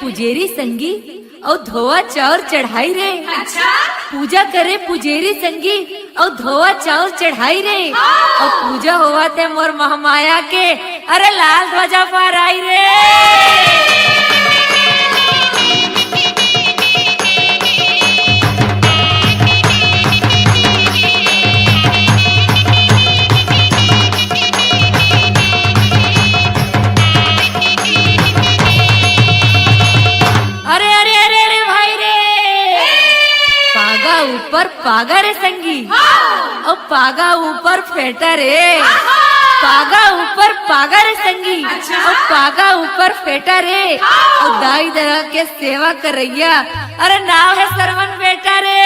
पुजेरी संगी और धोआ चाउर चढ़ाई रे। अच्छा पूजा करे पुजेरी संगी और धोआ चाउर चढ़ाई रे। और पूजा हुआ थे मोर महामाया के, अरे लाल ध्वजा फहराई रे। ऊपर पागा रे संगी और पागा ऊपर फेटा रे। पागा ऊपर पागा रे संगी और पागा ऊपर फेटा रे। और दाई दरा के सेवा करैया, अरे नाव है सरवन बेटा रे।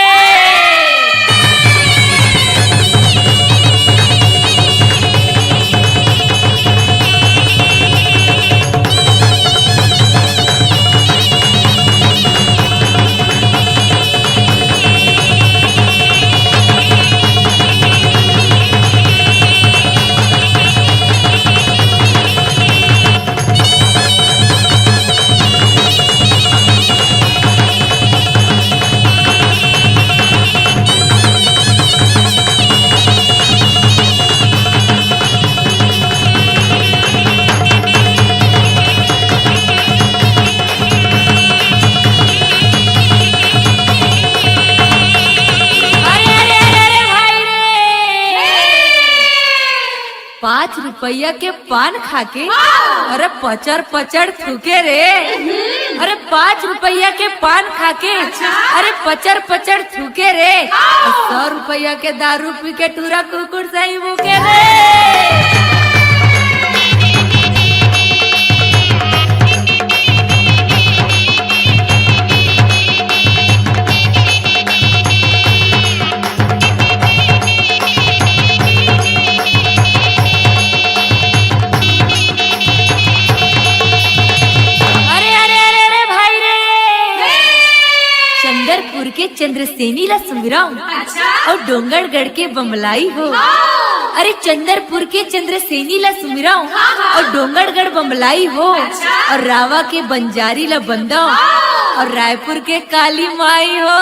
₹5 के पान खाके अरे पचड़ पचड़ थूके रे। अरे ₹5 के पान खाके अरे पचड़ पचड़ थूके रे। ₹100 के दारू पी के टूरा कुकुर सही भूखे रे। के चंद्रसेनी ला सुमिराऊ और डोंगरगढ़ के बमलाई हो। अरे चंद्रपुर के चंद्रसेनी ला सुमिराऊ और डोंगरगढ़ बमलाई हो। और रावा के बंजारी ला बंदाओ और रायपुर के काली माई हो।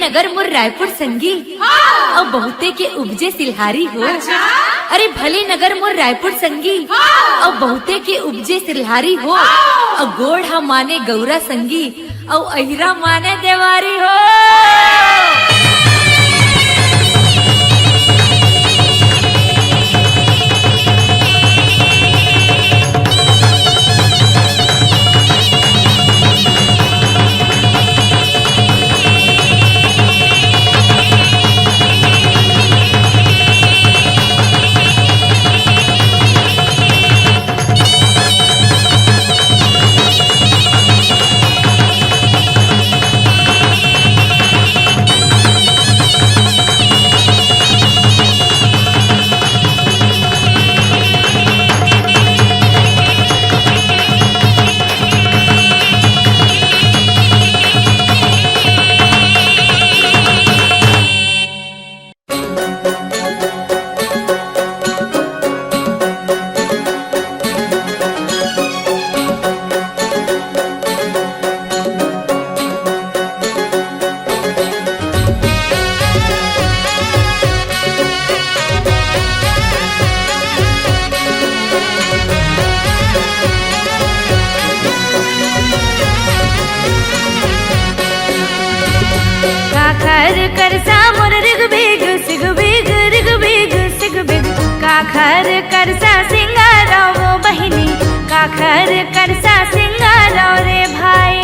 नगर मोर रायपुर संगी और बहुते के उपजे सिलहारी हो। अरे भले नगर मोर रायपुर संगी और बहुते के उपजे सिलहारी हो। और गोढ़ा माने गौरा संगी और अहिरा माने देवारी हो। काखर करसा सिंगाराव वो बहिनी, काखर करसा सिंगाराव रे भाई।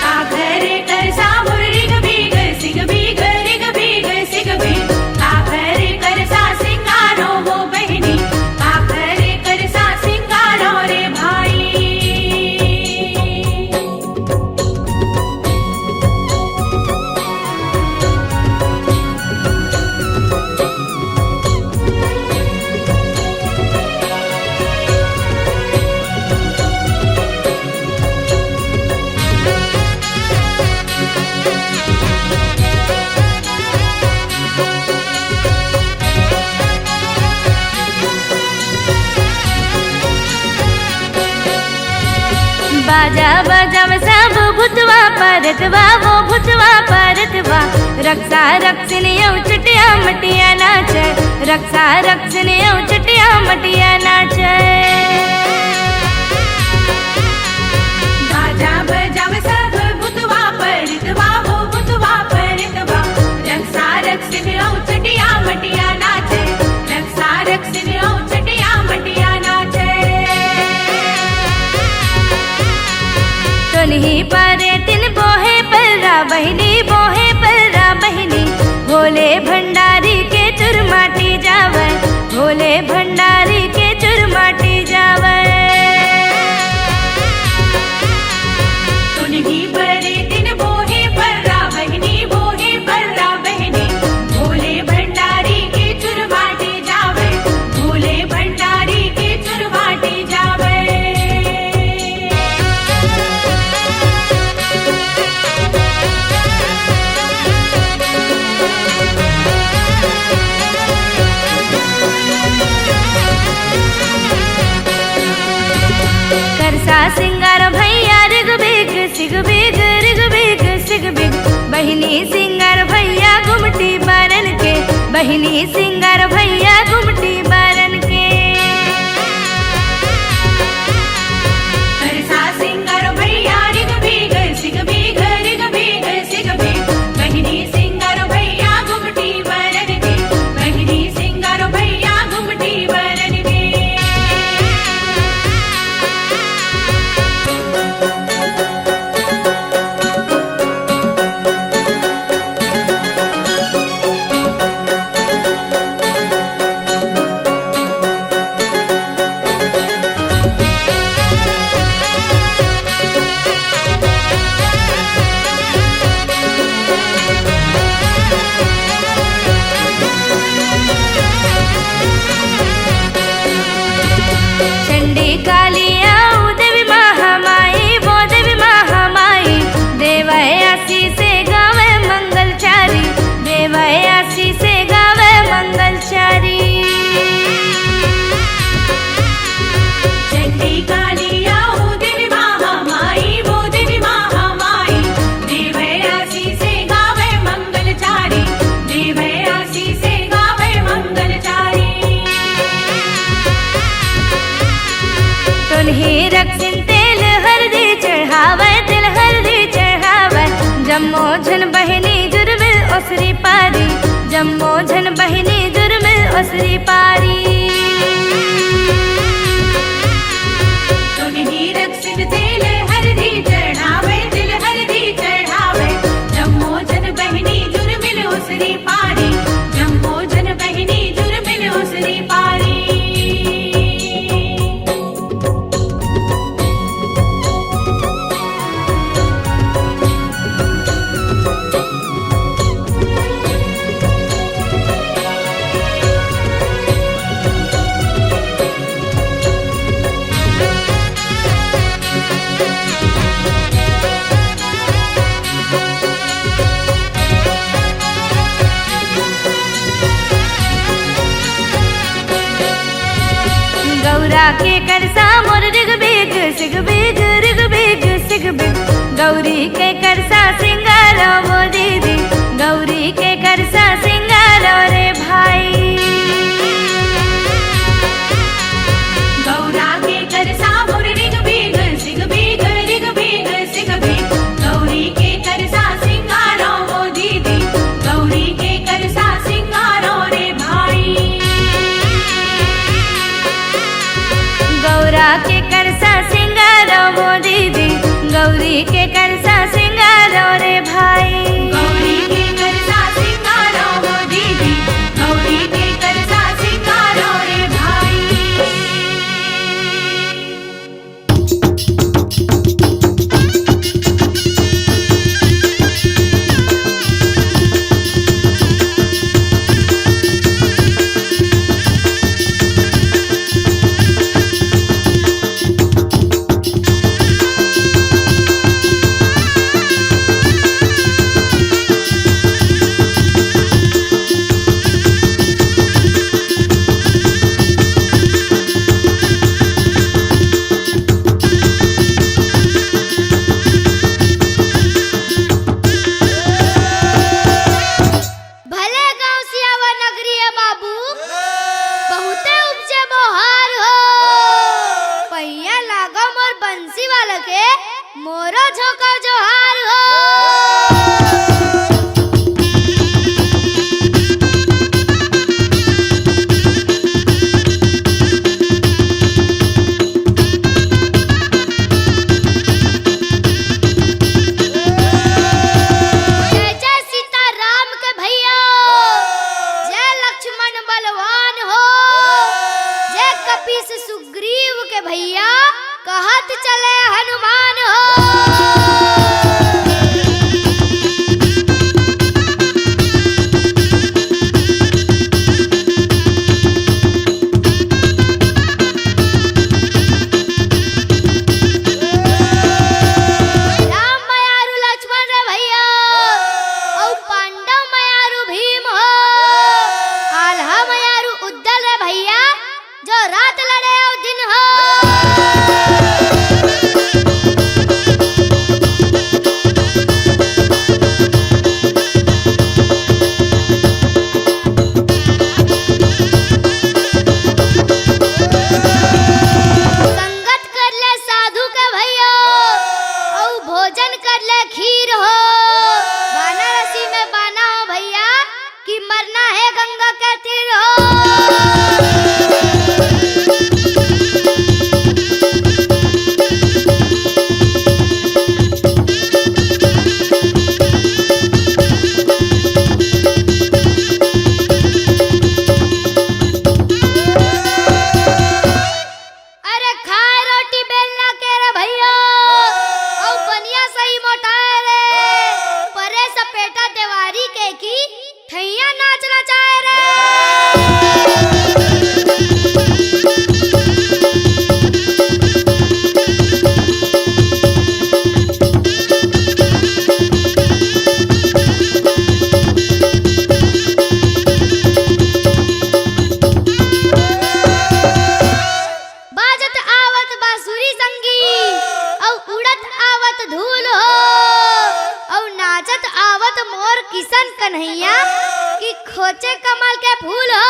काखर करसा मुररिग भीग सिग भीग रिग भीग सिग भीग, काखर करसा सिंगाराव वो बहिनी, काखर करसा सिंगाराव रे भाई। भारतवा वो भूतवा परतवा रक्षा रक्षिणी चटिया मटिया नाच रक्षा रक्षिणी चटिया मटिया नाच बाजा बजाव सब भूतवा परतवा हो भूतवा परतवा रक्षा रक्षिणी चटिया मटिया नाचे रक्षा रक्षिणी चटिया मटिया नाचे तुन्ही पारे तिन बोहे पल्ला बहिनी बोहे पल्ला बहिनी भोले भंडारी के चुरमाटी जावे भोले भंडारी के चुरमाटी जावे तुन्ही परे दिन बोहे पर्रा बहिनी बोहे पर्रा बहिनी भोले भंडारी के चुरमाटी जावे भोले भंडारी के चुरमाटी जावे करसा सिंगार भैया रिग बिग सिग बिग रिग बिग सिग बिग बहिनी सिंगार भैया गुमटी बारन के बहिनी सिंगार भैया गुमटी बारन के करसा सिंगार भैया रिग भीग सिग भीग रिग भीग सिग भीग बहिनी सिंगार भैया गुमटी बरन के बहिनी सिंगार भैया गुमटी बरन के चंडी काली आओ देवी महामाई वो देवी महामाई देवयासी से गावे मंगलचारी देवयासी से गावे मंगलचारी चंडी काली आओ देवी महामाई वो देवी महामाई देवयासी से गावे मंगलचारी देवयासी से गावे मंगलचारी तुन्ही रक्षिन तेल हरदी चढ़ावे तिल हरदी चढ़ावे जम्मो झन बहिनी जुर्मिल ओसरी पारी जम्मो झन बहिनी जुर्मिल ओसरी पारी तुन्ही रक्षित तेल हरदी चढ़ावे तिल हरदी चढ़ावे जम्मो जन बहिनी जुर्मिल उसरी पारी जम्मो जन बहिनी जुर्मिल उसरी पारी गौरा के करसा मोर रिग बिग सिग बिग रिग बिग सिग बिग गौरी के करसा सिंगारो वो दीदी गौरी के करसा सिंगारो रे भाई गौरा के करसा मोर रिग भीग सिग भीग रिग भीग सिग भीग गौरी के करसा सिंगारो वो दीदी गौरी के करसा सिंगारो रे भाई गौरा के करसा सिंगारो वो दीदी गौरी के करसा सिंगारो रे भाई गौरी के करसा सिंगारो वो दीदी गौरी के करसा सिंगारो रे भाई झोंका जोहार हो। जय जय सीताराम के भैया, जय लक्ष्मण बलवान हो, जय कपीस सुग्रीव के भैया, कहत चले हनुमान हो। राम मयारु लक्ष्मण रे भैया, और पांडव मयारु भीम हो, आल्हा मयारु उद्दल रे भैया, जो रात लड़े और दिन हो। संगत कर ले साधु के भैया, और भोजन कर ले खीर हो। वाराणसी में बाना हो भैया, कि मरना है गंगा के तीर हो। अरे खाए रोटी बेलना के रे भैया, और बनिया सही मोटा रे, परे सपेटा देवारी के की ठैया नाचना चाहे रे। बाजत आवत बांसुरी संगी, और उड़त आवत धूल हो, और नाचत आवत मोर किशन कन्हैया, कि खोचे कमल के फूल हो।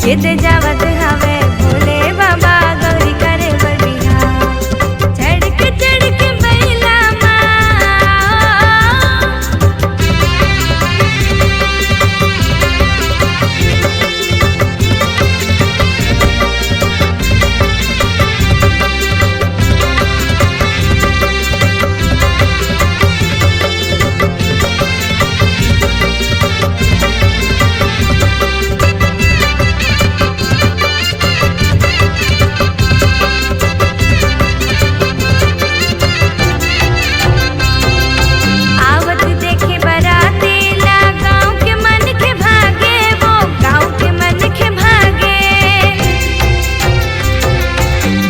ये दे जावत हवे भोले बाबा गौरी करे बरबिहा चढ़ के बैला आवत देखे बराती ला गाँव के मन के भागे वो गाँव के मन के भागे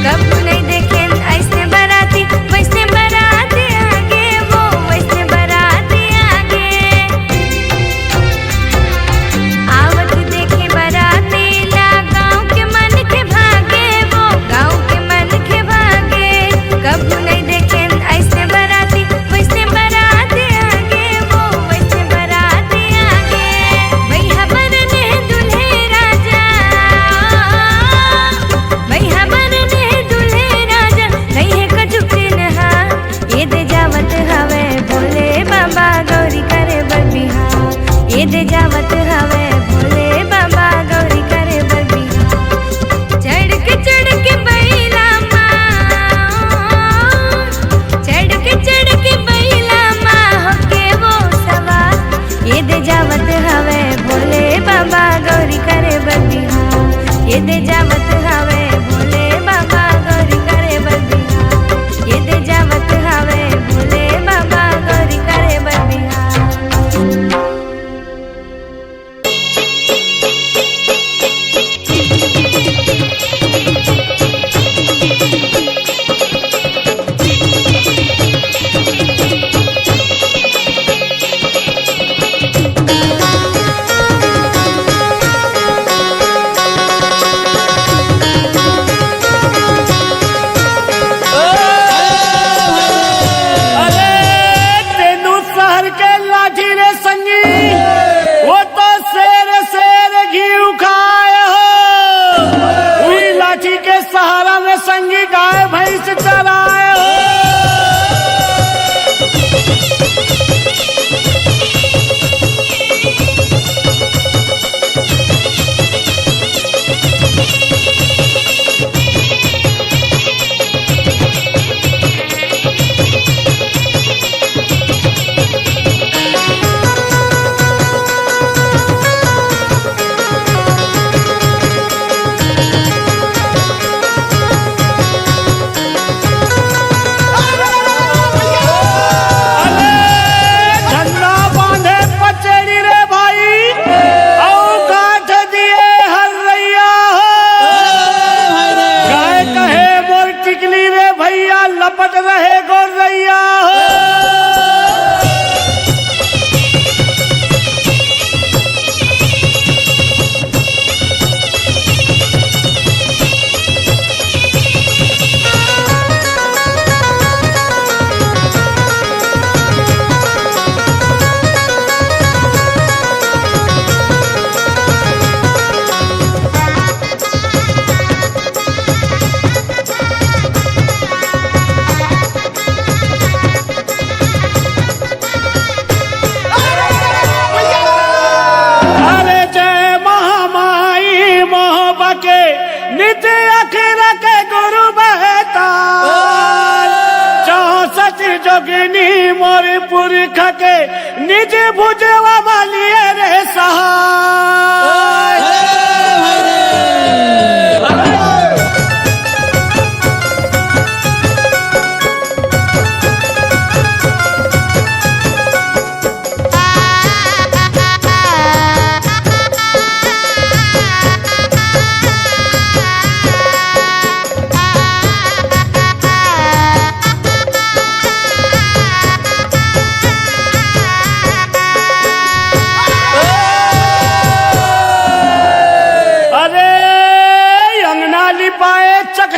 कबू नहीं देखे ऐसने बराती वैसने बराती आगे वो वैसने बराती आगे आवत देखे बराती ला गाँव के मन के भागे वो गाँव के मन के भागे कबू नहीं देखे ऐसने बराती वैसने बराती आगे वो वैसने बराती आगे भैया बरने दुल्हे राजा भैया बरने दुल्हे राजा नहीं है कजुके नहा ये दे जावत हवे भोले बाबा गौरी करे बरबिहा ये दे जावत हवे भोले बाबा गौरी करे बरबिहा चढ़ के बैला चढ़ के बैला होके वो सवार ये दे जावत हवे भोले बाबा गौरी करे बरबिहा ये दे जावत हवे भोले बाबा गौरी करे बरबिहा ये दे जावत हवे भोले बाबा गौरी करे बरबिहा अरे तेनू शहर के लाठी रे संगी वो तो शेर घी खाए हो उही लाठी के सहारा में संगी गाय भैंस चराए हो अरे झंडा बांधे पचेड़ी रे भाई औ गांठ दिए हरैया हो गाय कहे मोर टिकली रे भैया लपट रहे गोरैया हो अरे जय महामाई मोहबा के नित्य अखिर के गुरु बहता 64 जोगिनी मोर पुरख के निज भुजवा वालिए रे सहाय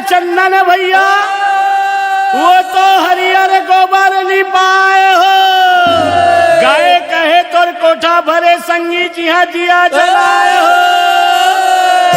चंदन भैया वो तो हरियर गोबर लिपाए हो गाय कहे तोर कोठा भरे संगी जिहा दिया जलाए हो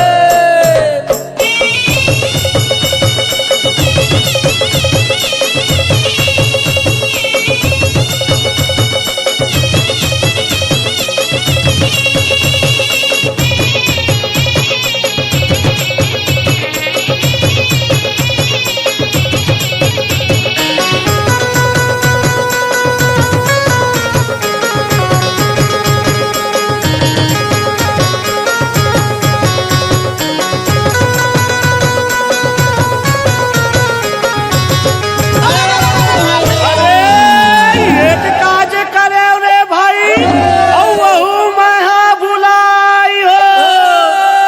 एक काज करे रे भाई औ वहू महा भुलाई हो,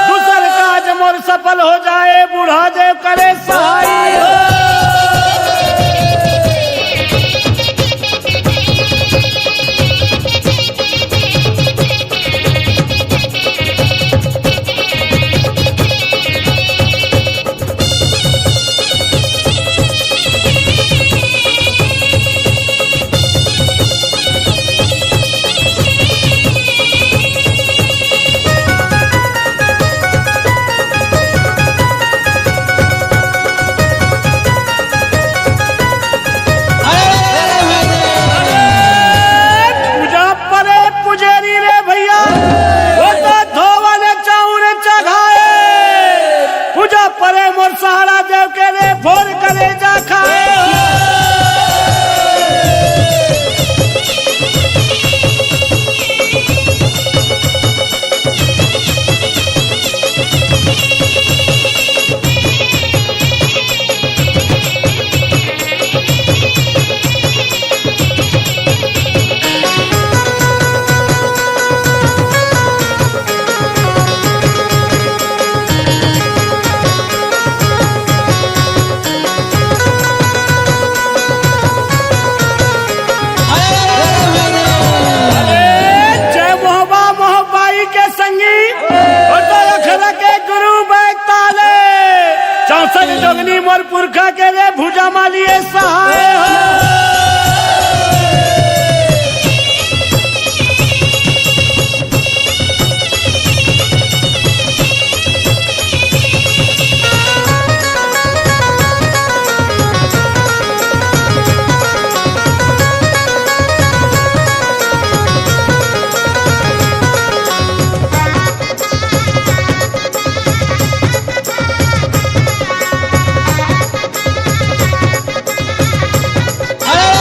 दूसर काज मोर सफल हो जाए बूढ़ा देव करे सहाय हो। पूजा परे पुजेरी रे भैया वो तो धोवल चाउर चढ़ाए, पूजा परे मोर सहारा देव के रे भोर करे जा खाए। जय मोहबा मोहबाई के संगी और तो अखरा के गुरु बैताले, 64 जोगनी मोर पुरखा के रे भुजा मालिए सहाय हो। अरे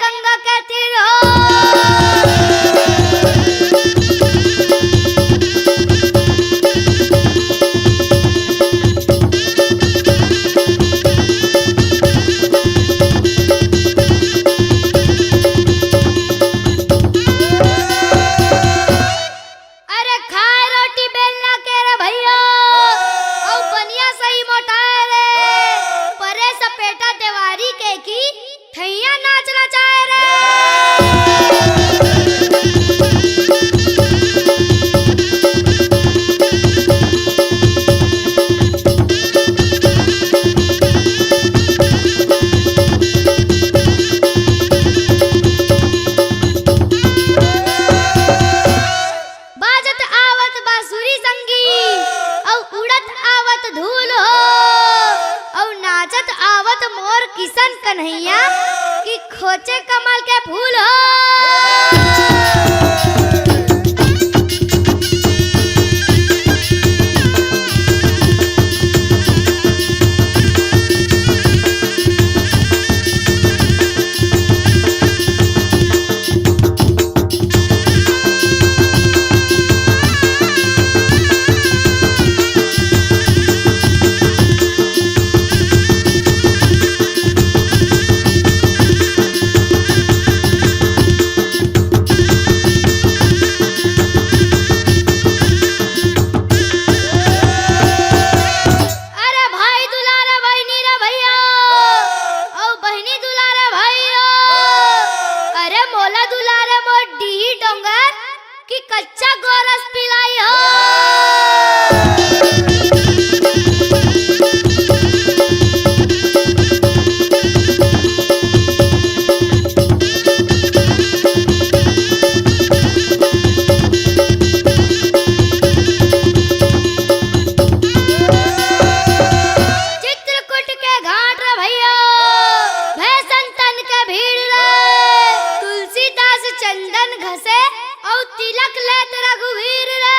गंगा के तीर हो। अरे खाए रोटी बेलना के रे भैया औ बनिया सही मोटा रे परे सपेटा देवारी के की ठैया नाचना चाहे रे। बाजत आवत बांसुरी संगी औ उड़त आवत धूल हो औ नाचत आवत मोर किशन कन्हैया की खोचे कमल के फूल हो। अरे भाई दुलारे बहनी रे भैया औ बहनी दुलारे भैया अरे मोला दुलारे मोर डी डोंगर की कच्चा गोरस पिलाई हो। चित्रकूट के घाट रे भैया भैसन तन के भीड़ रे तुलसीदास चंदन घसे औ तिलक लेत रघुवीर रे।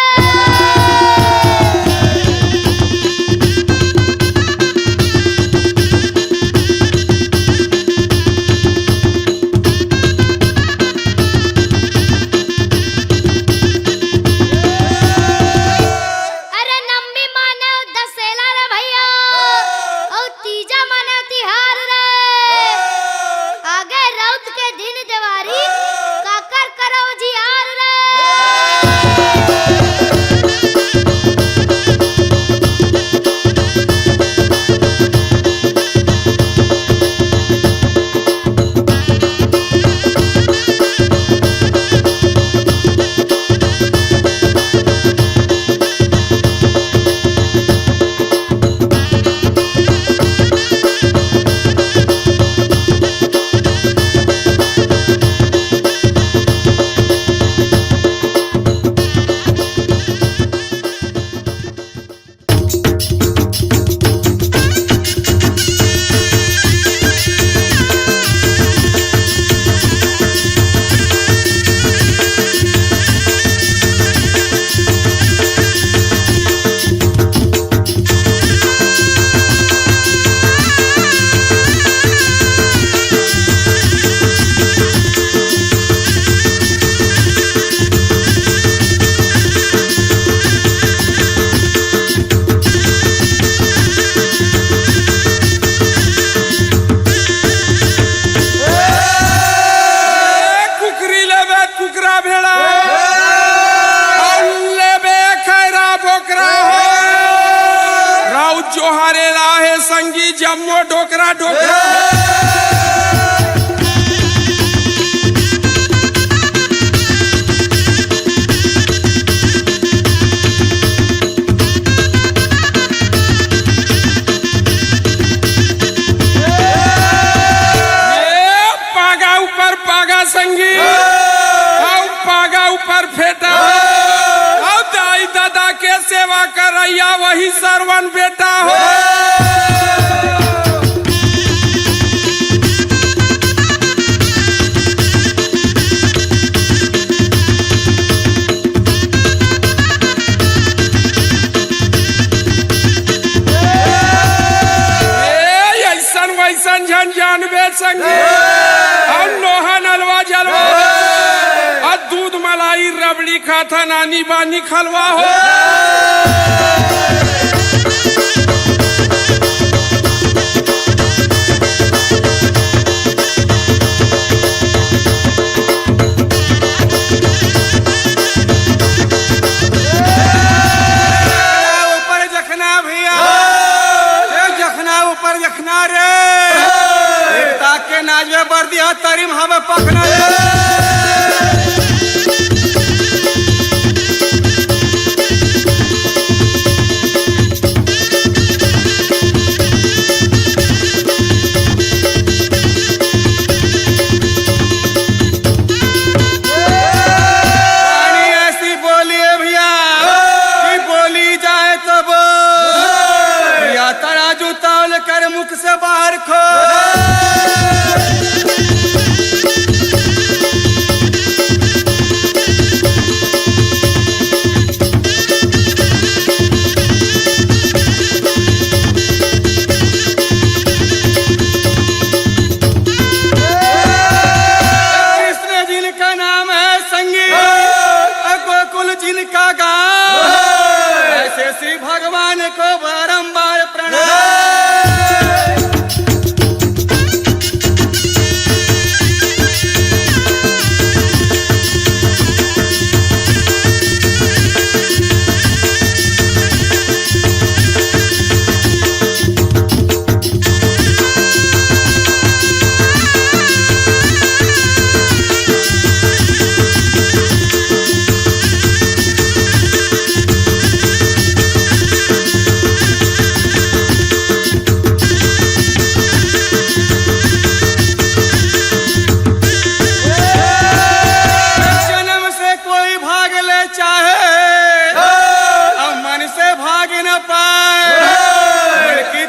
अरे नम्बी मानव दशहरा रे भैया औ तीजा मानव तिहार रे आगे रौत के दिन देवारी काकर करौ जियार रे। संगी जम्मो ढोकरा ढोकरा संगी पागा ऊपर फेटा दाई दादा के सेवा करैया वही सरवन बेटा हो। ऐसन वैसन झंझान बेच संगी और लोहा नलवा जलवा और दूध मलाई रबड़ी खाता नानी बानी खलवा हो जखना रे एकता के नाज में बढ़ दिया तरीम हमें पकना ऐसी बोलिए भैया कि बोली जाए तो भैया तराजू ताल कर मुख से बाहर खो कृष्ण जिनका नाम है संगीत गोकुल जिनका गाँव ऐसे श्री भगवान को बारंबार प्रणाम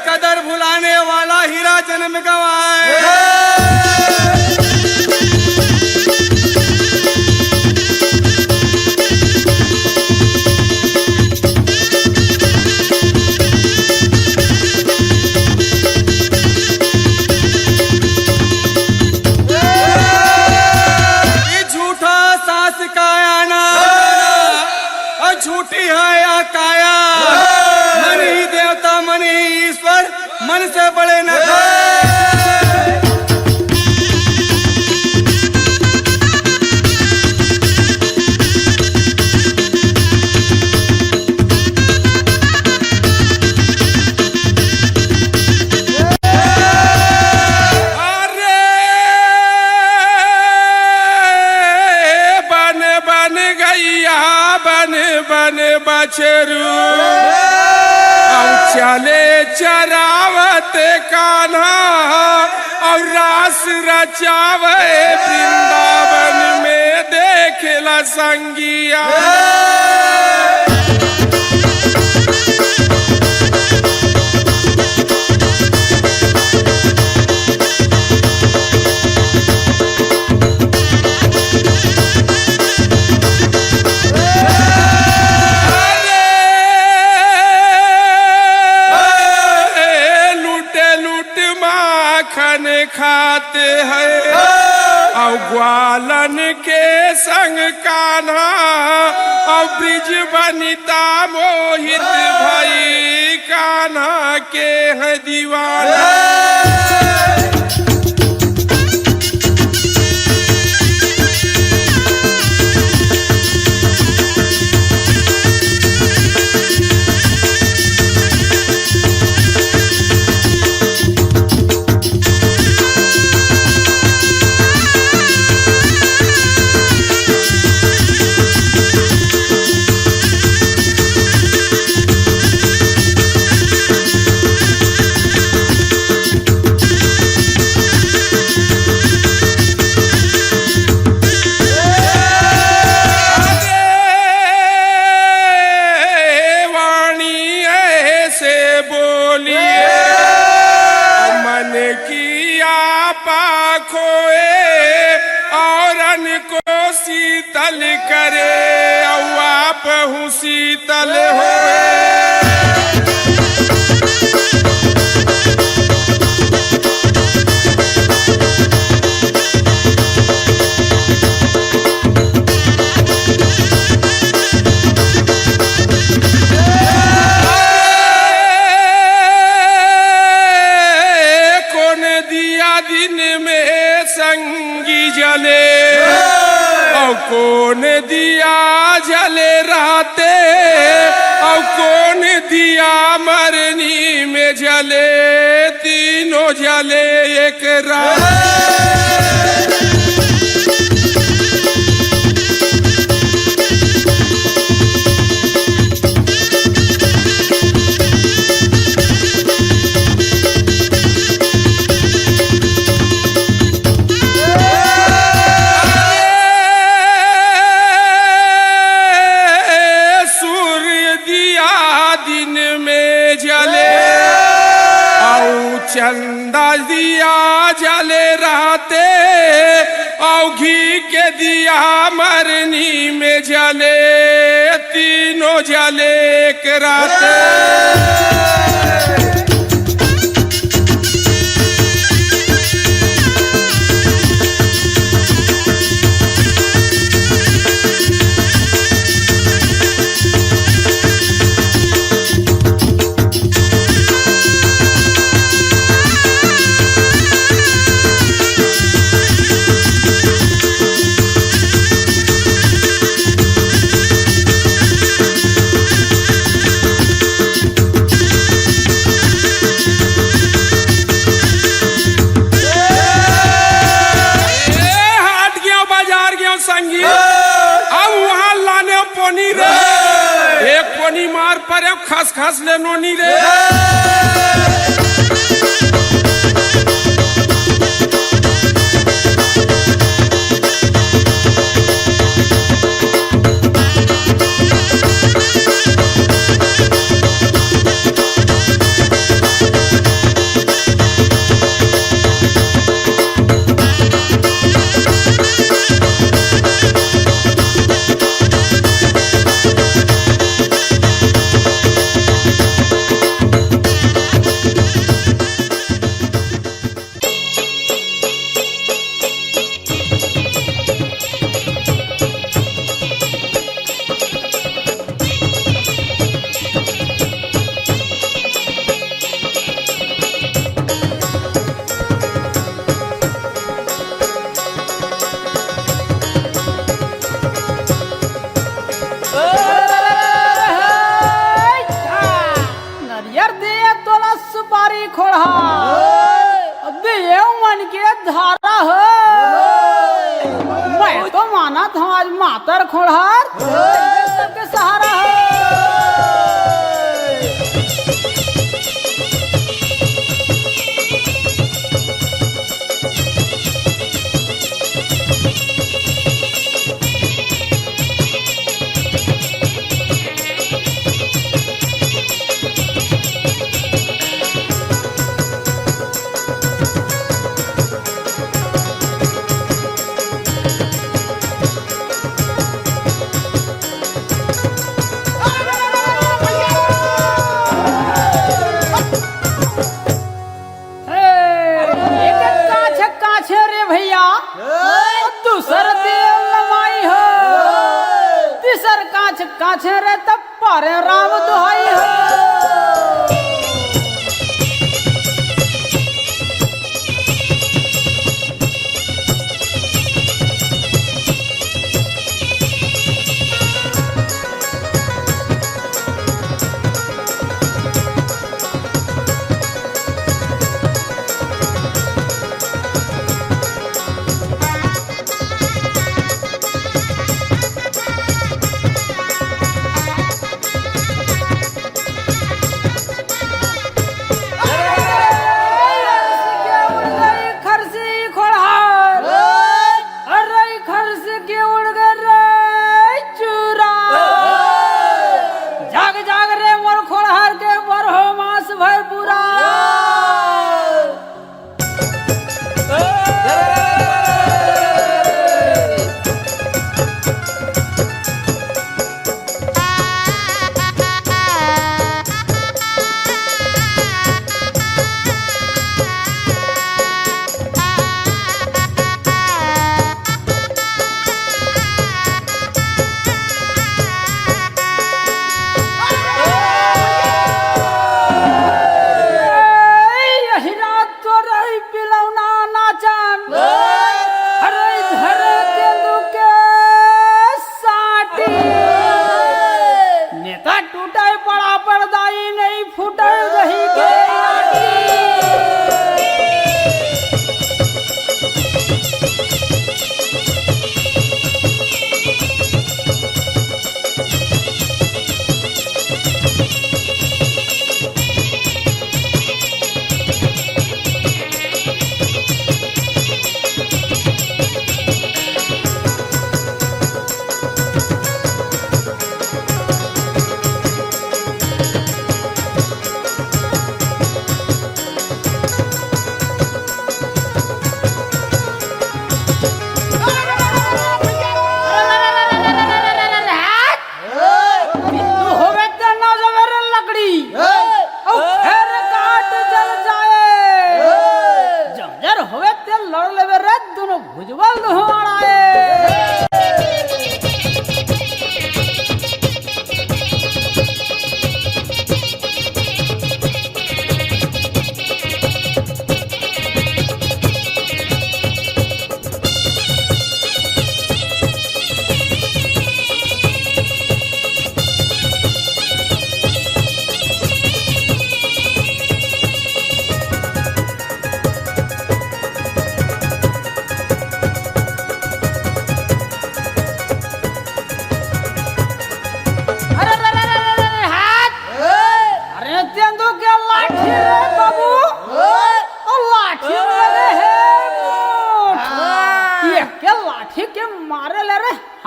कदर भुलाने वाला हीरा जन्म गवाए झूठा सास का आना और झूठी है या काया मन ही देवता मन ही ईश्वर मन से बड़े न अरे बन बन गैया बन बन बछरू चले चरावत कान्हा और रास रचावे वृंदावन में देखला संगिया खाते हैं और ग्वालन के संग कान्हा और ब्रिज बनिता मोहित भाई कान्हा के हैं दीवाना शीतल करे और आप हूँ शीतल होए। दिन में संगी जले और कौन दिया जले राते और कौन दिया मरनी में जले तीनों जले एक रात चंदा दिया जले राते और घी के दिया मरनी में जले तीनों जले एक राते संगी अब वहाँ लाने पोनी रे एक पोनी मार पर खस खस ले नोनी रे मातर खोड़हार सबके सहारा है काछे रे तब पारे राम दुहाई हो भुजबल धुआड़ाए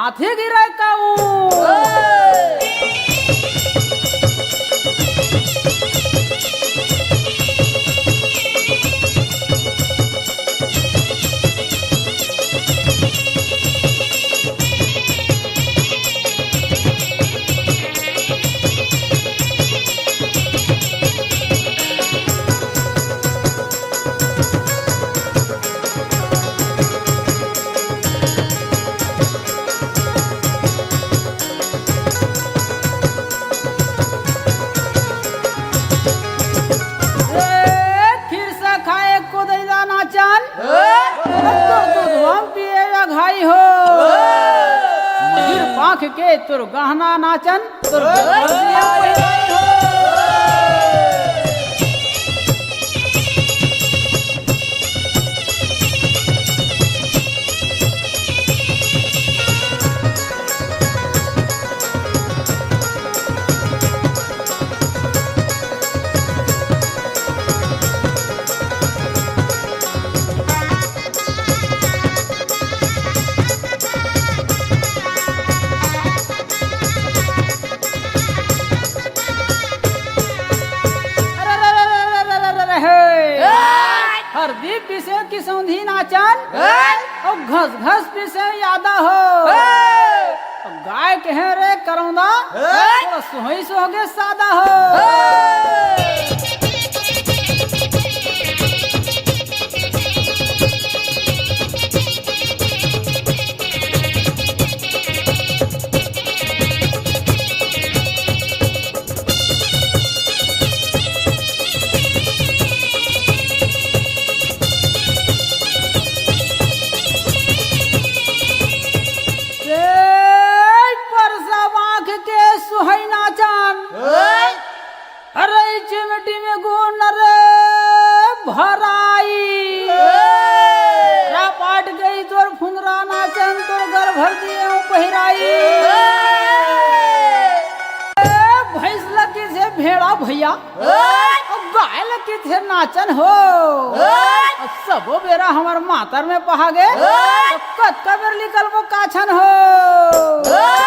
हाथी गिरा के तुर गहना नाचन तुर हरदी पिसे की सौंधी नाचन और घस घस पिसे यादा हो गाय कहे रे करौंदा सोही सोगे सादा हो चिमटी में गुण रे भराई पाट गई तोर फुंगरा नाचन तोर घर भर दिए पहिराई भैंस लगी से भेड़ा भैया गाय लगी थे नाचन हो सबो बेरा हमार मातर में पहा गए कत बेर निकल वो काछन हो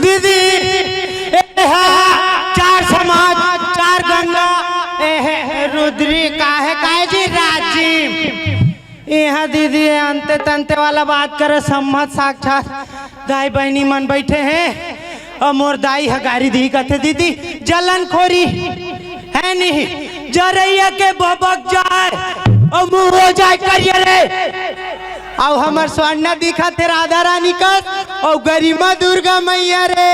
दीदी चार समाज चार गंगा रुद्री काहे जी राजीव यहाँ दीदी अंते तंते वाला बात करे सम्मत साक्षात दाई बहनी मन बैठे हैं और मोर दाई है गाड़ी दी कथे दीदी जलन खोरी है नहीं जरैया के बबक जाए और मुंह हो जाए करिए रे और हमार स्वर्णा दिखा थे राधा रानी का और गरिमा दुर्गा मैया रे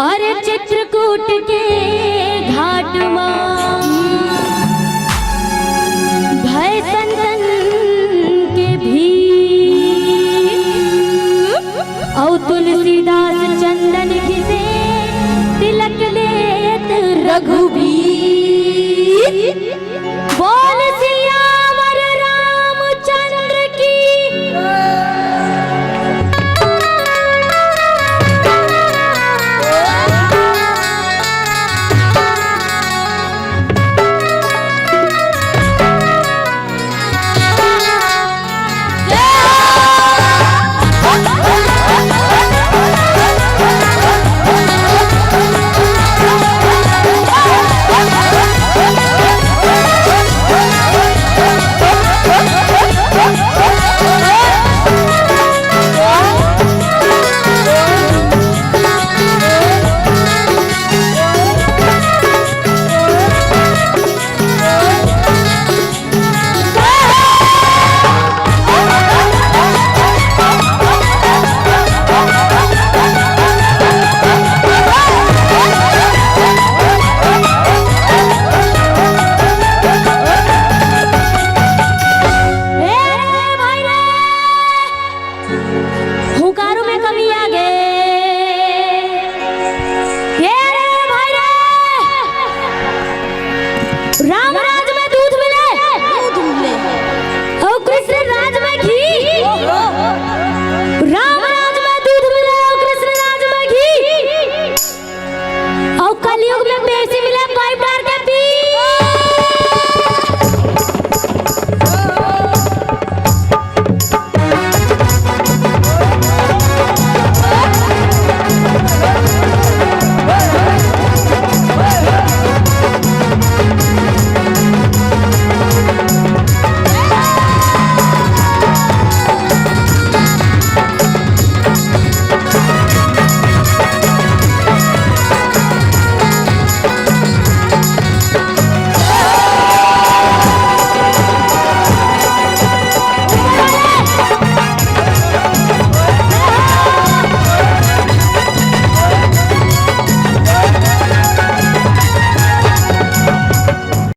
और चित्रकूट के